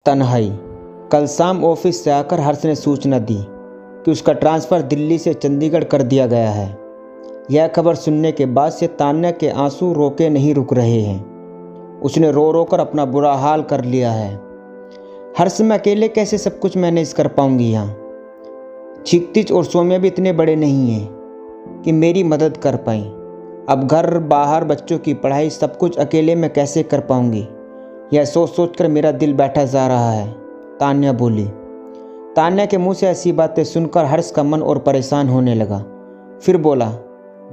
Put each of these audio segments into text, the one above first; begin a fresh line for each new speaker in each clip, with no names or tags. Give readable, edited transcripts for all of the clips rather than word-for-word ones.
तन्हाई। कल शाम ऑफिस से आकर हर्ष ने सूचना दी कि उसका ट्रांसफ़र दिल्ली से चंडीगढ़ कर दिया गया है। यह खबर सुनने के बाद से तान्या के आंसू रोके नहीं रुक रहे हैं। उसने रो रो कर अपना बुरा हाल कर लिया है। हर्ष, मैं अकेले कैसे सब कुछ मैनेज कर पाऊंगी यहाँ? क्षितिज और सौम्या भी इतने बड़े नहीं हैं कि मेरी मदद कर पाएं। अब घर बाहर बच्चों की पढ़ाई सब कुछ अकेले मैं कैसे कर पाऊंगी? यह सोच सोच कर मेरा दिल बैठा जा रहा है, तान्या बोली। तान्या के मुंह से ऐसी बातें सुनकर हर्ष का मन और परेशान होने लगा। फिर बोला,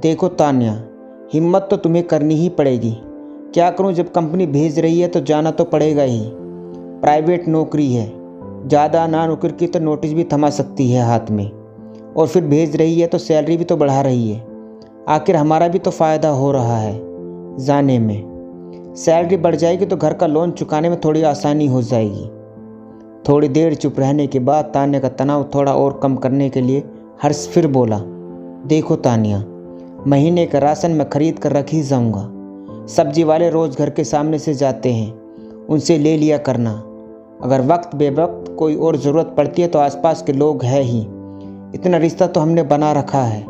देखो तान्या, हिम्मत तो तुम्हें करनी ही पड़ेगी। क्या करूं, जब कंपनी भेज रही है तो जाना तो पड़ेगा ही। प्राइवेट नौकरी है, ज़्यादा ना नौकरी की तो नोटिस भी थमा सकती है हाथ में, और फिर भेज रही है तो सैलरी भी तो बढ़ा रही है। आखिर हमारा भी तो फ़ायदा हो रहा है जाने में। सैलरी बढ़ जाएगी तो घर का लोन चुकाने में थोड़ी आसानी हो जाएगी। थोड़ी देर चुप रहने के बाद तान्या का तनाव थोड़ा और कम करने के लिए हर्ष फिर बोला, देखो तान्या, महीने का राशन मैं खरीद कर रख ही जाऊँगा। सब्जी वाले रोज़ घर के सामने से जाते हैं, उनसे ले लिया करना। अगर वक्त बेवक्त कोई और ज़रूरत पड़ती है तो आसपास के लोग हैं ही। इतना रिश्ता तो हमने बना रखा है,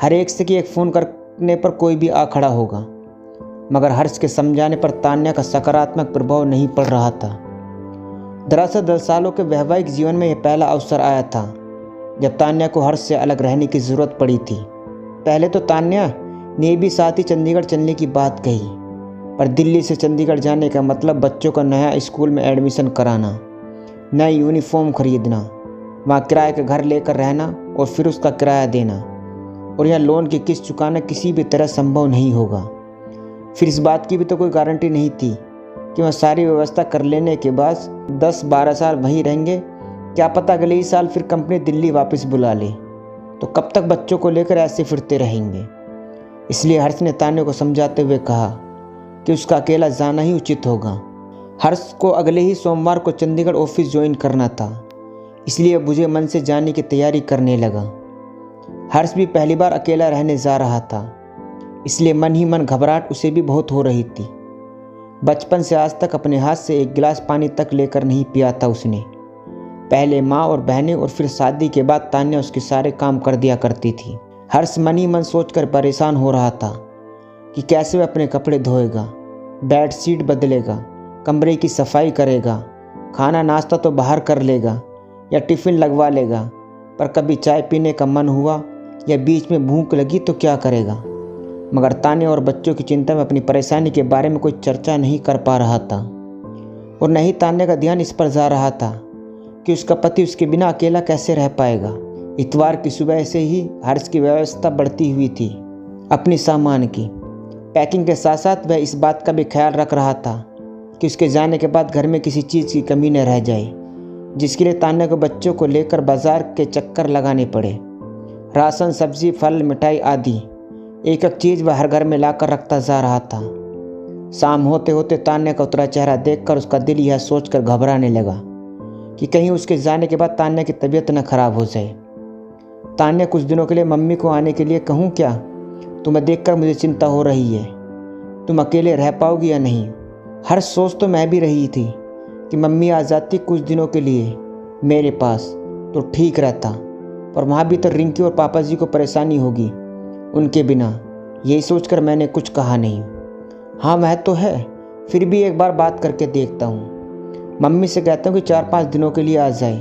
हर एक से कि एक फ़ोन करने पर कोई भी आ खड़ा होगा। मगर हर्ष के समझाने पर तान्या का सकारात्मक प्रभाव नहीं पड़ रहा था। दरअसल 10 सालों के वैवाहिक जीवन में यह पहला अवसर आया था जब तान्या को हर्ष से अलग रहने की ज़रूरत पड़ी थी। पहले तो तान्या ने भी साथ ही चंडीगढ़ चलने की बात कही, पर दिल्ली से चंडीगढ़ जाने का मतलब बच्चों का नया स्कूल में एडमिशन कराना, नई यूनिफॉर्म खरीदना, वहाँ किराए का घर लेकर रहना और फिर उसका किराया देना, और यह लोन की किस्त चुकाना किसी भी तरह संभव नहीं होगा। फिर इस बात की भी तो कोई गारंटी नहीं थी कि वह सारी व्यवस्था कर लेने के बाद 10-12 साल वहीं रहेंगे। क्या पता अगले ही साल फिर कंपनी दिल्ली वापस बुला ले, तो कब तक बच्चों को लेकर ऐसे फिरते रहेंगे। इसलिए हर्ष ने तान्या को समझाते हुए कहा कि उसका अकेला जाना ही उचित होगा। हर्ष को अगले ही सोमवार को चंडीगढ़ ऑफिस ज्वाइन करना था, इसलिए बुझे मन से जाने की तैयारी करने लगा। हर्ष भी पहली बार अकेला रहने जा रहा था, इसलिए मन ही मन घबराहट उसे भी बहुत हो रही थी। बचपन से आज तक अपने हाथ से एक गिलास पानी तक लेकर नहीं पिया था उसने। पहले माँ और बहनें और फिर शादी के बाद तान्या उसके सारे काम कर दिया करती थी। हर्ष मन ही मन सोचकर परेशान हो रहा था कि कैसे वह अपने कपड़े धोएगा, बेड शीट बदलेगा, कमरे की सफाई करेगा, खाना नाश्ता तो बाहर कर लेगा या टिफ़िन लगवा लेगा, पर कभी चाय पीने का मन हुआ या बीच में भूख लगी तो क्या करेगा। मगर तान्या और बच्चों की चिंता में अपनी परेशानी के बारे में कोई चर्चा नहीं कर पा रहा था, और नहीं तान्या का ध्यान इस पर जा रहा था कि उसका पति उसके बिना अकेला कैसे रह पाएगा। इतवार की सुबह से ही हर्ष की व्यवस्था बढ़ती हुई थी अपनी सामान की। पैकिंग के साथ साथ वह इस बात का भी ख्याल रख रहा था कि उसके जाने के बाद घर में किसी चीज़ की कमी न रह जाए, जिसके लिए तान्या को बच्चों को लेकर बाजार के चक्कर लगाने पड़े। राशन, सब्जी, फल, मिठाई आदि एक एक चीज़ वह हर घर में लाकर रखता जा रहा था। शाम होते होते तान्या का उतरा चेहरा देखकर उसका दिल यह सोचकर घबराने लगा कि कहीं उसके जाने के बाद तान्या की तबीयत न खराब हो जाए। तान्या, कुछ दिनों के लिए मम्मी को आने के लिए कहूँ क्या? तुम्हें देखकर मुझे चिंता हो रही है, तुम अकेले रह पाओगी या नहीं। हर सोच तो मैं भी रही थी कि मम्मी आ जाती कुछ दिनों के लिए मेरे पास तो ठीक रहता, पर वहाँ भी तो रिंकी और पापा जी को परेशानी होगी उनके बिना। यही सोचकर मैंने कुछ कहा नहीं। हाँ वह तो है, फिर भी एक बार बात करके देखता हूँ। मम्मी से कहता हूँ कि 4-5 दिनों के लिए आ जाए,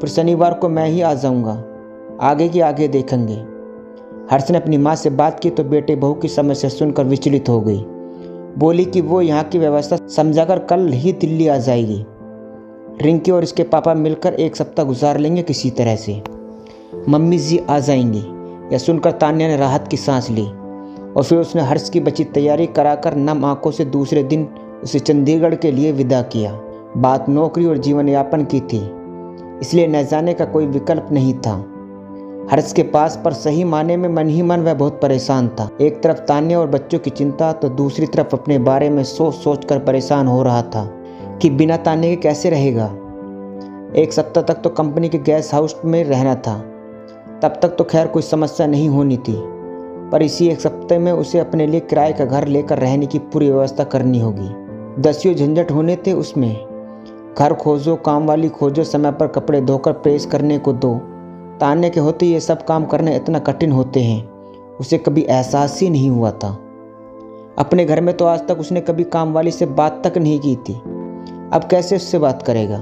फिर शनिवार को मैं ही आ जाऊँगा, आगे की आगे देखेंगे। हर्ष ने अपनी माँ से बात की तो बेटे बहू की समस्या सुनकर विचलित हो गई। बोली कि वो यहाँ की व्यवस्था समझाकर कल ही दिल्ली आ जाएगी। रिंकी और इसके पापा मिलकर 1 सप्ताह गुजार लेंगे किसी तरह से, मम्मी जी आ जाएंगी। यह सुनकर तान्या ने राहत की सांस ली और फिर उसने हर्ष की बची तैयारी कराकर नम आंखों से दूसरे दिन उसे चंडीगढ़ के लिए विदा किया। बात नौकरी और जीवन यापन की थी, इसलिए न जाने का कोई विकल्प नहीं था हर्ष के पास। पर सही माने में मन ही मन वह बहुत परेशान था। एक तरफ तान्या और बच्चों की चिंता, तो दूसरी तरफ अपने बारे में सोच सोच कर परेशान हो रहा था कि बिना तान्या के कैसे रहेगा। 1 सप्ताह तक तो कंपनी के गेस्ट हाउस में रहना था, तब तक तो खैर कोई समस्या नहीं होनी थी, पर इसी 1 सप्ताह में उसे अपने लिए किराए का घर लेकर रहने की पूरी व्यवस्था करनी होगी। 10 झंझट होने थे उसमें, घर खोजो, काम वाली खोजो, समय पर कपड़े धोकर प्रेस करने को दो। तान्या के होते ये सब काम करने इतना कठिन होते हैं, उसे कभी एहसास ही नहीं हुआ था। अपने घर में तो आज तक उसने कभी काम वाली से बात तक नहीं की थी, अब कैसे उससे बात करेगा?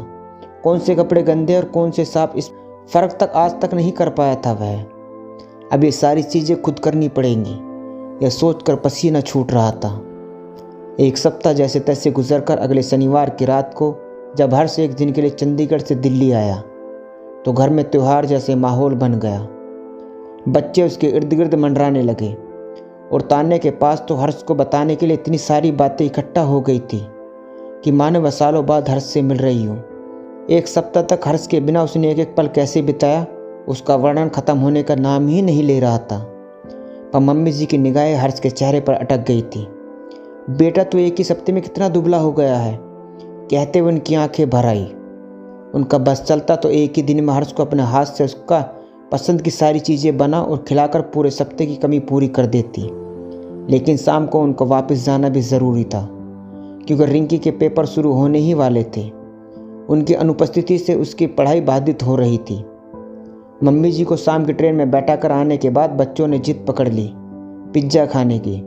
कौन से कपड़े गंदे और कौन से साफ, इस फर्क तक आज तक नहीं कर पाया था वह। अब ये सारी चीज़ें खुद करनी पड़ेंगी, यह सोचकर पसीना छूट रहा था। एक सप्ताह जैसे तैसे गुजरकर अगले शनिवार की रात को जब हर्ष एक दिन के लिए चंडीगढ़ से दिल्ली आया तो घर में त्योहार जैसे माहौल बन गया। बच्चे उसके इर्द गिर्द मंडराने लगे और तान्या के पास तो हर्ष को बताने के लिए इतनी सारी बातें इकट्ठा हो गई थी कि मानो वह सालों बाद हर्ष से मिल रही हो। एक सप्ताह तक हर्ष के बिना उसने एक एक पल कैसे बिताया, उसका वर्णन खत्म होने का नाम ही नहीं ले रहा था। पर मम्मी जी की निगाहें हर्ष के चेहरे पर अटक गई थी। बेटा तो एक ही सप्ते में कितना दुबला हो गया है, कहते हुए उनकी आंखें भर आई। उनका बस चलता तो एक ही दिन में हर्ष को अपने हाथ से उसका पसंद की सारी चीज़ें बना और खिलाकर पूरे सप्ते की कमी पूरी कर देती। लेकिन शाम को उनको वापस जाना भी ज़रूरी था क्योंकि रिंकी के पेपर शुरू होने ही वाले थे। उनकी अनुपस्थिति से उसकी पढ़ाई बाधित हो रही थी। मम्मी जी को शाम की ट्रेन में बैठा कर आने के बाद बच्चों ने जिद पकड़ ली पिज्ज़ा खाने की।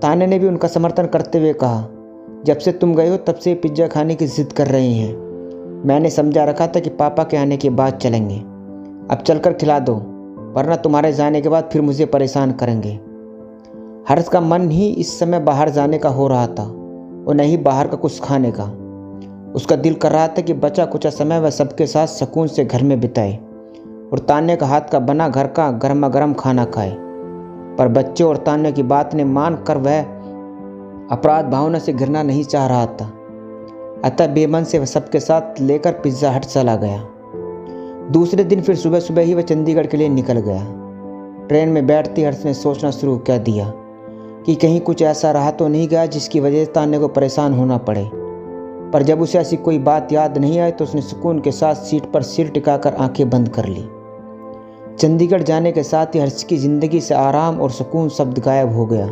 तान्या ने भी उनका समर्थन करते हुए कहा, जब से तुम गए हो तब से पिज्ज़ा खाने की जिद कर रहे हैं। मैंने समझा रखा था कि पापा के आने के बाद चलेंगे, अब चलकर खिला दो, वरना तुम्हारे जाने के बाद फिर मुझे परेशान करेंगे। हर्ष का मन ही इस समय बाहर जाने का हो रहा था और नहीं बाहर का कुछ खाने का। उसका दिल कर रहा था कि बचा कुचा समय वह सबके साथ सुकून से घर में बिताए और तान्या का हाथ का बना घर का गर्मा गर्म खाना खाए। पर बच्चों और तान्या की बात ने मान कर वह अपराध भावना से घिरना नहीं चाह रहा था। अतः बेमन से वह सबके साथ लेकर पिज्ज़ा हट चला गया। दूसरे दिन फिर सुबह सुबह ही वह चंडीगढ़ के लिए निकल गया। ट्रेन में बैठते हर्ष ने सोचना शुरू कर दिया कि कहीं कुछ ऐसा रहा तो नहीं गया जिसकी वजह से तान्या को परेशान होना पड़े। पर जब उसे ऐसी कोई बात याद नहीं आई तो उसने सुकून के साथ सीट पर सिर टिकाकर आंखें बंद कर ली। चंडीगढ़ जाने के साथ ही हर्ष की ज़िंदगी से आराम और सुकून शब्द गायब हो गया।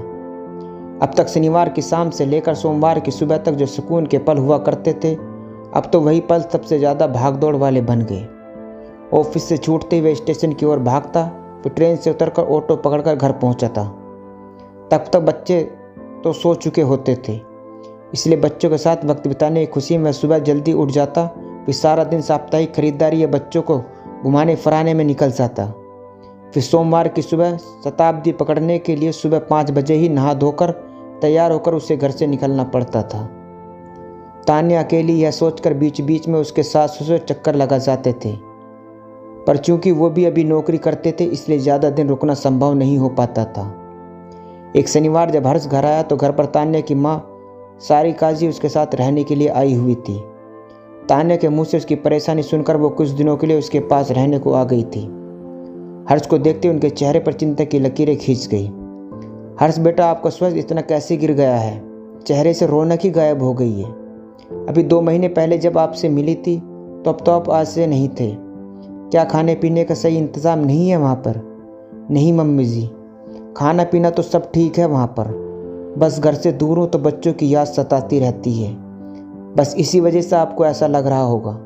अब तक शनिवार की शाम से लेकर सोमवार की सुबह तक जो सुकून के पल हुआ करते थे, अब तो वही पल सबसे ज़्यादा भागदौड़ वाले बन गए। ऑफिस से छूटते हुए स्टेशन की ओर भागता, फिर ट्रेन से उतरकर ऑटो पकड़कर घर पहुंचा था। तब तक बच्चे तो सो चुके होते थे, इसलिए बच्चों के साथ वक्त बिताने की खुशी में सुबह जल्दी उठ जाता। फिर सारा दिन साप्ताहिक खरीदारी या बच्चों को घुमाने फराने में निकल जाता। फिर सोमवार की सुबह शताब्दी पकड़ने के लिए सुबह 5 बजे ही नहा धोकर तैयार होकर उसे घर से निकलना पड़ता था। तान्या अकेली यह सोचकर बीच बीच में उसके साथ ससुर चक्कर लगा जाते थे, पर चूंकि वो भी अभी नौकरी करते थे इसलिए ज़्यादा दिन रुकना संभव नहीं हो पाता था। एक शनिवार जब हर्ष घर आया तो घर पर तान्या की माँ सारिका जी उसके साथ रहने के लिए आई हुई थी। तान्या के मुंह से उसकी परेशानी सुनकर वो कुछ दिनों के लिए उसके पास रहने को आ गई थी। हर्ष को देखते उनके चेहरे पर चिंता की लकीरें खींच गई। हर्ष बेटा, आपका स्वास्थ्य इतना कैसे गिर गया है? चेहरे से रौनक ही गायब हो गई है। अभी 2 महीने पहले जब आपसे मिली थी तो अब तो आप आज से नहीं थे। क्या खाने पीने का सही इंतज़ाम नहीं है वहाँ पर? नहीं मम्मी जी, खाना पीना तो सब ठीक है वहाँ पर, बस घर से दूर हूँ तो बच्चों की याद सताती रहती है, बस इसी वजह से आपको ऐसा लग रहा होगा।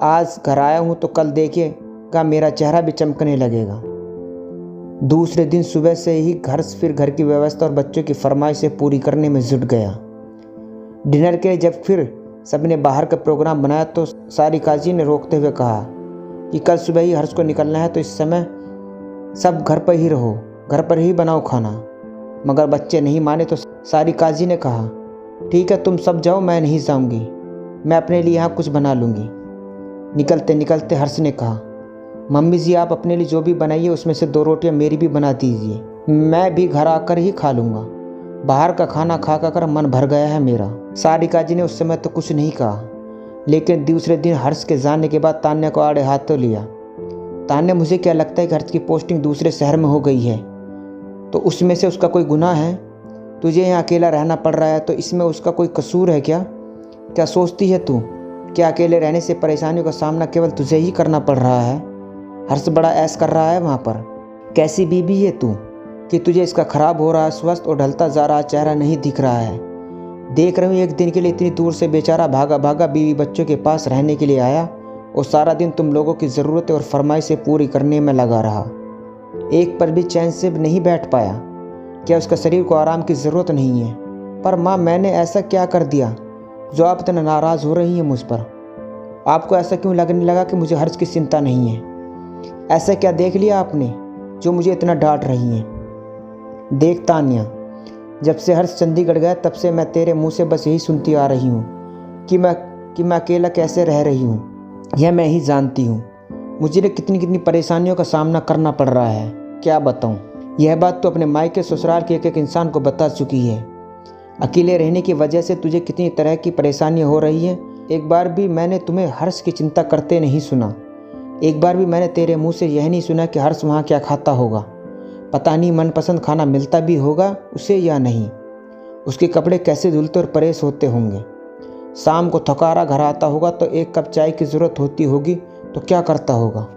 आज घर आया हूँ तो कल देखिएगा मेरा चेहरा भी चमकने लगेगा। दूसरे दिन सुबह से ही फिर घर की व्यवस्था और बच्चों की फरमाइशें पूरी करने में जुट गया। डिनर के जब फिर सबने बाहर का प्रोग्राम बनाया तो सारिका जी ने रोकते हुए कहा कि कल सुबह ही हर्ष को निकलना है तो इस समय सब घर पर ही रहो, घर पर ही बनाओ खाना। मगर बच्चे नहीं माने तो सारिका जी ने कहा, ठीक है तुम सब जाओ, मैं नहीं जाऊंगी, मैं अपने लिए यहाँ कुछ बना लूँगी। निकलते निकलते हर्ष ने कहा, मम्मी जी आप अपने लिए जो भी बनाइए उसमें से 2 रोटियाँ मेरी भी बना दीजिए, मैं भी घर आकर ही खा लूँगा। बाहर का खाना खा कर मन भर गया है मेरा। सारिका जी ने उस समय तो कुछ नहीं कहा, लेकिन दूसरे दिन हर्ष के जाने के बाद तान्या को आड़े हाथों लिया। तान्या, मुझे क्या लगता है कि हर्ष की पोस्टिंग दूसरे शहर में हो गई है तो उसमें से उसका कोई गुनाह है? तुझे यहाँ अकेला रहना पड़ रहा है तो इसमें उसका कोई कसूर है क्या? क्या सोचती है तू? क्या अकेले रहने से परेशानियों का सामना केवल तुझे ही करना पड़ रहा है? हर्ष बड़ा ऐश कर रहा है वहाँ पर। कैसी बीबी है तू कि तुझे इसका ख़राब हो रहा स्वास्थ्य और ढलता जा रहा चेहरा नहीं दिख रहा है? देख रही हूँ एक दिन के लिए इतनी दूर से बेचारा भागा भागा बीवी बच्चों के पास रहने के लिए आया और सारा दिन तुम लोगों की ज़रूरतें और फरमाइशें पूरी करने में लगा रहा। एक पल भी चैन से नहीं बैठ पाया। क्या उसका शरीर को आराम की ज़रूरत नहीं है? पर माँ, मैंने ऐसा क्या कर दिया जो आप इतना नाराज़ हो रही हैं मुझ पर? आपको ऐसा क्यों लगने लगा कि मुझे हर्ष की चिंता नहीं है? ऐसा क्या देख लिया आपने जो मुझे इतना डांट रही हैं? देख तान्या, जब से हर्ष चंडीगढ़ गया तब से मैं तेरे मुंह से बस यही सुनती आ रही हूँ कि मैं अकेला कैसे रह रही हूँ। यह मैं ही जानती हूँ। मुझे कितनी परेशानियों का सामना करना पड़ रहा है, क्या बताऊँ। यह बात तो अपने मायके ससुराल के एक इंसान को बता चुकी है। अकेले रहने की वजह से तुझे कितनी तरह की परेशानियाँ हो रही हैं। एक बार भी मैंने तुम्हें हर्ष की चिंता करते नहीं सुना। एक बार भी मैंने तेरे मुंह से यह नहीं सुना कि हर्ष वहाँ क्या खाता होगा। पता नहीं मनपसंद खाना मिलता भी होगा उसे या नहीं। उसके कपड़े कैसे धुलते और प्रेस होते होंगे। शाम को थकारा घर आता होगा तो एक कप चाय की ज़रूरत होती होगी तो क्या करता होगा।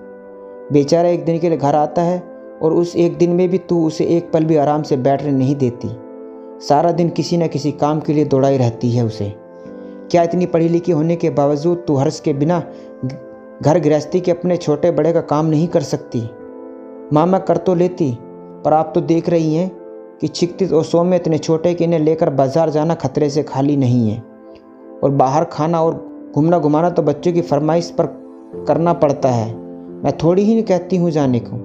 बेचारा एक दिन के लिए घर आता है और उस एक दिन में भी तू उसे एक पल भी आराम से बैठने नहीं देती। सारा दिन किसी न किसी काम के लिए दौड़ाई रहती है उसे। क्या इतनी पढ़ी लिखी होने के बावजूद तू हर्ष के बिना घर गृहस्थी के अपने छोटे बड़े का काम नहीं कर सकती? माँ, मैं कर तो लेती, पर आप तो देख रही हैं कि छिकती और सौम्य इतने छोटे कि इन्हें लेकर बाजार जाना खतरे से खाली नहीं है। और बाहर खाना और घूमना घुमाना तो बच्चों की फरमाइश पर करना पड़ता है। मैं थोड़ी ही नहीं कहती हूँ जाने को,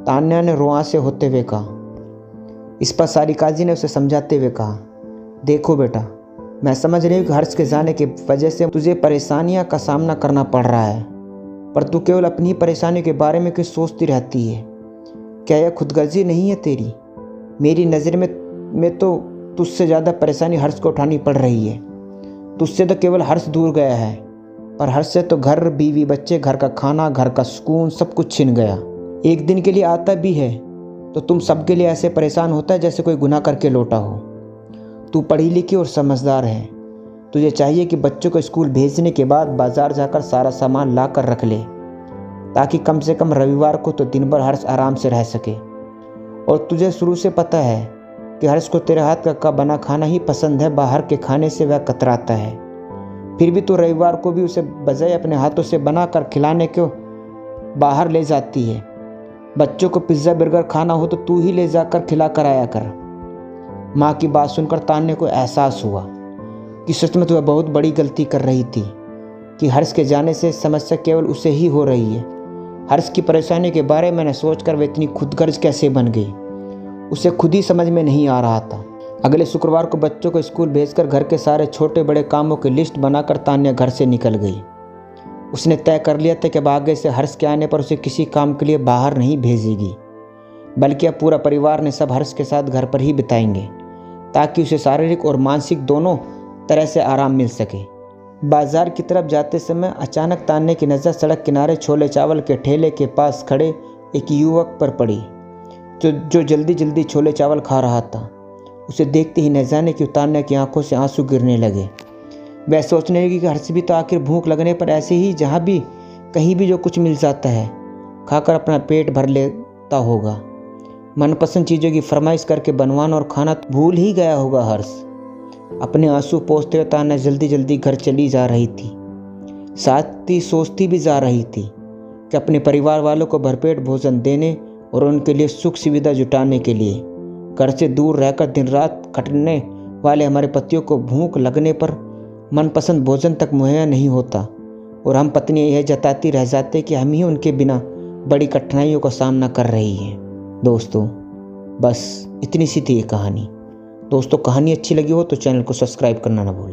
तान्या ने रुआं से होते हुए कहा। इस पर सारिका जी ने उसे समझाते हुए कहा, देखो बेटा, मैं समझ रही हूँ कि हर्ष के जाने की वजह से तुझे परेशानियाँ का सामना करना पड़ रहा है, पर तू केवल अपनी परेशानियों के बारे में क्यों सोचती रहती है? क्या यह खुदगर्जी नहीं है तेरी? मेरी नज़र में तो तुझसे ज़्यादा परेशानी हर्ष को उठानी पड़ रही है। तुझसे तो केवल हर्ष दूर गया है, पर हर्ष से तो घर, बीवी, बच्चे, घर का खाना, घर का सुकून सब कुछ छिन गया। एक दिन के लिए आता भी है तो तुम सबके लिए ऐसे परेशान होता है जैसे कोई गुनाह करके लौटा हो। तू पढ़ी लिखी और समझदार है। तुझे चाहिए कि बच्चों को स्कूल भेजने के बाद बाजार जाकर सारा सामान ला कर रख ले, ताकि कम से कम रविवार को तो दिन भर हर्ष आराम से रह सके। और तुझे शुरू से पता है कि हर्ष को तेरे हाथ का बना खाना ही पसंद है, बाहर के खाने से वह कतराता है। फिर भी तू रविवार को भी उसे बजाय अपने हाथों से बना कर खिलाने को बाहर ले जाती है। बच्चों को पिज्ज़ा बर्गर खाना हो तो तू ही ले जाकर खिला कर आया कर। माँ की बात सुनकर तान्या को एहसास हुआ कि सच में वह बहुत बड़ी गलती कर रही थी कि हर्ष के जाने से समस्या केवल उसे ही हो रही है। हर्ष की परेशानी के बारे में सोचकर वह इतनी खुदगर्ज कैसे बन गई, उसे खुद ही समझ में नहीं आ रहा था। अगले शुक्रवार को बच्चों को स्कूल भेजकर घर के सारे छोटे बड़े कामों की लिस्ट बनाकर तान्या घर से निकल गई। उसने तय कर लिया था कि अब आगे से हर्ष के आने पर उसे किसी काम के लिए बाहर नहीं भेजेगी, बल्कि अब पूरा परिवार ने सब हर्ष के साथ घर पर ही बिताएंगे, ताकि उसे शारीरिक और मानसिक दोनों तरह से आराम मिल सके। बाजार की तरफ जाते समय अचानक तान्या की नज़र सड़क किनारे छोले चावल के ठेले के पास खड़े एक युवक पर पड़ी जो जल्दी जल्दी छोले चावल खा रहा था। उसे देखते ही न जाने क्यों तान्या की आंखों से आंसू गिरने लगे। वह सोचने लगी कि हर्ष भी तो आखिर भूख लगने पर ऐसे ही जहाँ भी कहीं भी जो कुछ मिल जाता है खाकर अपना पेट भर लेता होगा। मनपसंद चीज़ों की फरमाइश करके बनवाना और खाना भूल ही गया होगा हर्ष। अपने आंसू पोंछते हुए तान्या जल्दी जल्दी घर चली जा रही थी। साथ ही सोचती भी जा रही थी कि अपने परिवार वालों को भरपेट भोजन देने और उनके लिए सुख सुविधा जुटाने के लिए घर से दूर रहकर दिन रात खटने वाले हमारे पतियों को भूख लगने पर मनपसंद भोजन तक मुहैया नहीं होता और हम पत्नी यह जताती रह जाते कि हम ही उनके बिना बड़ी कठिनाइयों का सामना कर रही हैं। दोस्तों, बस इतनी सी थी ये कहानी। दोस्तों, कहानी अच्छी लगी हो तो चैनल को सब्सक्राइब करना ना भूलें।